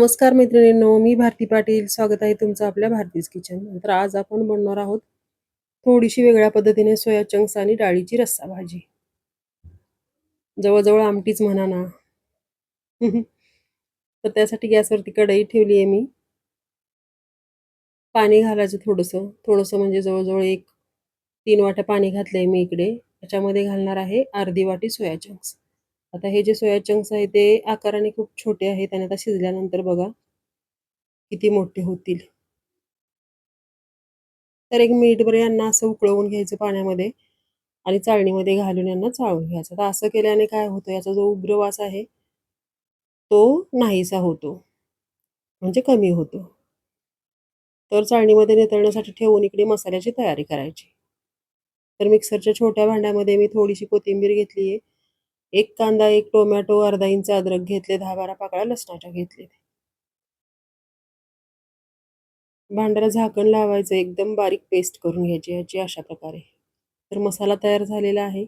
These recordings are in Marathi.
नमस्कार मैत्रिणींनो, मी भारती पाटील. स्वागत आहे तुमचं आपल्या भारतीज किचन. तर आज आपण बनवणार आहोत थोडीशी वेगळ्या पद्धतीने सोया चंक्स आणि डाळीची रस्सा भाजी. जवळ आमटीच म्हणा ना. तर त्यासाठी गॅसवरती कढई ठेवली आहे मी. पाणी घालायचं थोडंसं. थोडंसं म्हणजे जवळ एक 3 वाट्या पाणी घातलंय मी इकडे. त्याच्यामध्ये घालणार आहे अर्धी वाटी सोया चंक्स. आता हे जे सोया चंक्स आहेत ते आकाराने खूप छोटे आहेत आणि आता शिजल्यानंतर बघा किती मोठे होतील. तर 1 मिनिटभर यांना असं उकळवून घ्यायचं पाण्यामध्ये आणि चाळणीमध्ये घालून यांना चाळून घ्यायचं. तर असं केल्याने काय होतं, याचा जो उग्र वास आहे तो नाहीसा होतो, म्हणजे कमी होतो. तर चाळणीमध्ये नितळण्यासाठी ठेवून इकडे मसाल्याची तयारी करायची. तर मिक्सरच्या छोट्या भांड्यामध्ये मी थोडीशी कोथिंबीर घेतली आहे. 1 कांदा, 1 टोमॅटो, अर्धा इंच अद्रक घेतले, 10-12 पाकळ्या लसणाच्या घेतले. भांड्याला झाकण लावायचं, एकदम बारीक पेस्ट करून घ्यायची याची अशा प्रकारे. तर मसाला तयार झालेला आहे.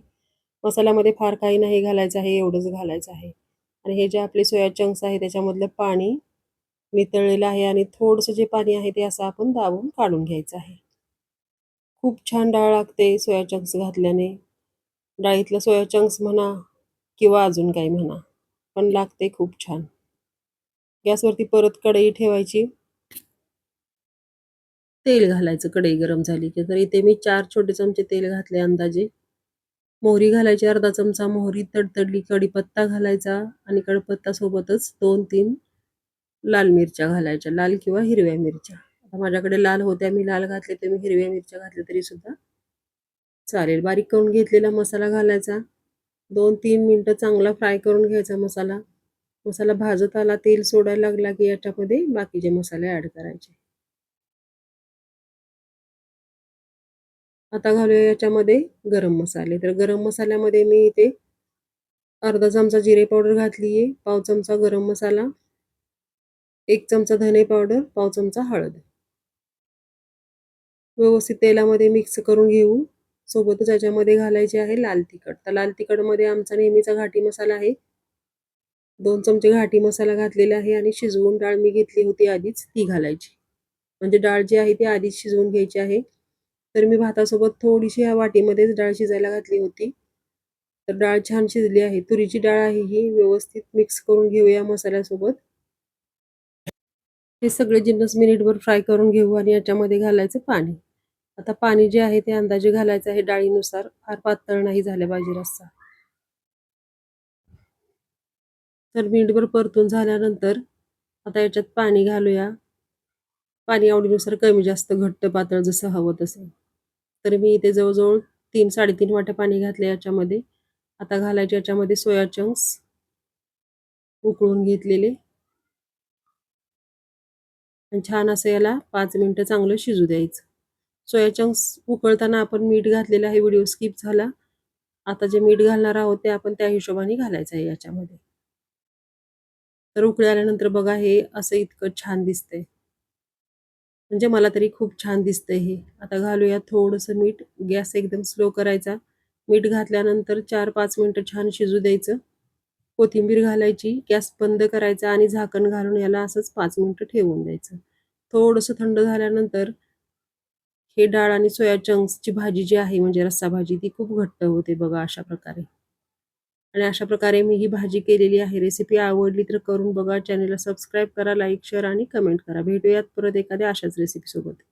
मसाल्यामध्ये फार काही नाही घालायचं आहे, एवढंच घालायचं आहे. आणि हे जे आपले सोया चंक्स आहे त्याच्यामधलं पाणी नितळलेलं आहे आणि थोडंसं जे पाणी आहे ते असं आपण दाबून काढून घ्यायचं आहे. खूप छान डाळ लागते सोया चंक्स घातल्याने. डाळीतलं सोया चंक्स म्हणा किंवा अजून काही म्हणा, पण लागते खूप छान. गॅसवरती परत कढई ठेवायची. तेल घालायचं कढई गरम झाली की. तर इथे मी 4 छोटे चमचे तेल घातले अंदाजे. मोहरी घालायची, अर्धा चमचा मोहरी तडतडली, कढीपत्ता घालायचा आणि कढीपत्ता सोबतच 2-3 लाल मिरच्या घालायच्या, लाल किंवा हिरव्या मिरच्या. आता माझ्याकडे लाल होत्या, मी लाल घातले. तुम्ही हिरव्या मिरच्या घातल्या तरी सुद्धा चालेल. बारीक करून घेतलेला मसाला घालायचा. 2-3 मिनिटं चांगला फ्राय करून घ्यायचा मसाला. मसाला भाजत आला, तेल सोडायला लागला की याच्यामध्ये बाकीचे मसाले ॲड करायचे. आता घालूया याच्यामध्ये गरम मसाले. तर गरम मसाल्यामध्ये मी इथे अर्धा चमचा जिरे पावडर घातली आहे, पाव चमचा गरम मसाला, 1 चमचा धने पावडर, पाव चमचा हळद. व्यवस्थित तेलामध्ये मिक्स करून घेऊ. सोबतच याच्यामध्ये घालायचे आहे लाल तिखट. तर लाल तिखटमध्ये आमचा नेहमीचा घाटी मसाला आहे. 2 चमचे घाटी मसाला घातलेला आहे आणि शिजवून डाळ मी घेतली होती आधीच, ती घालायची. म्हणजे डाळ जी आहे ती आधीच शिजवून घ्यायची आहे. तर मी भातासोबत थोडीशी या वाटीमध्येच डाळ शिजायला घातली होती. तर डाळ छान शिजली आहे. तुरीची डाळ आहे ही. व्यवस्थित मिक्स करून घेऊया मसाल्यासोबत. हे सगळे जिन्नस मिनिटभर फ्राय करून घेऊ आणि याच्यामध्ये घालायचं पाणी. आता पाणी जे आहे ते अंदाजे घालायचं आहे डाळीनुसार. फार पातळ नाही झाला पाहिजे रस्सा. तर मिनिटभर परतून झाल्यानंतर आता याच्यात पाणी घालूया. पाणी आवडीनुसार कमी जास्त, घट्ट पातळ जसं हवं तसं. तर मी इथे जवळ 3-3.5 वाट्या पाणी घातले याच्यामध्ये. आता घालायचे याच्यामध्ये सोया चंक्स उकळून घेतलेले आणि छान असं याला 5 मिनिटं चांगलं शिजू द्यायचं. सोया चंक्स उकळताना आपण मीठ घातलेलं आहे, व्हिडिओ स्किप झाला. आता जे मीठ घालणार आहोत ते आपण त्या हिशोबाने घालायचं आहे याच्यामध्ये. तर उकळी आल्यानंतर बघा हे असं इतकं छान दिसतंय. म्हणजे मला तरी खूप छान दिसतंय हे. आता घालूया थोडंसं मीठ. गॅस एकदम स्लो करायचा. मीठ घातल्यानंतर 4-5 मिनिटं छान शिजू द्यायचं. कोथिंबीर घालायची, गॅस बंद करायचा आणि झाकण घालून याला असंच 5 मिनिटं ठेवून द्यायचं. थोडंसं थंड झाल्यानंतर हे डाळ आणि सोया चंक्सची भाजी जी आहे म्हणजे रस्सा भाजी ती खूप घट्ट होते बघा अशा प्रकारे. आणि अशा प्रकारे मी ही भाजी केलेली आहे. रेसिपी आवडली तर करून बघा. चॅनलला सबस्क्राईब करा, लाईक, शेअर आणि कमेंट करा. भेटूयात परत एखाद्या अशाच रेसिपीसोबत.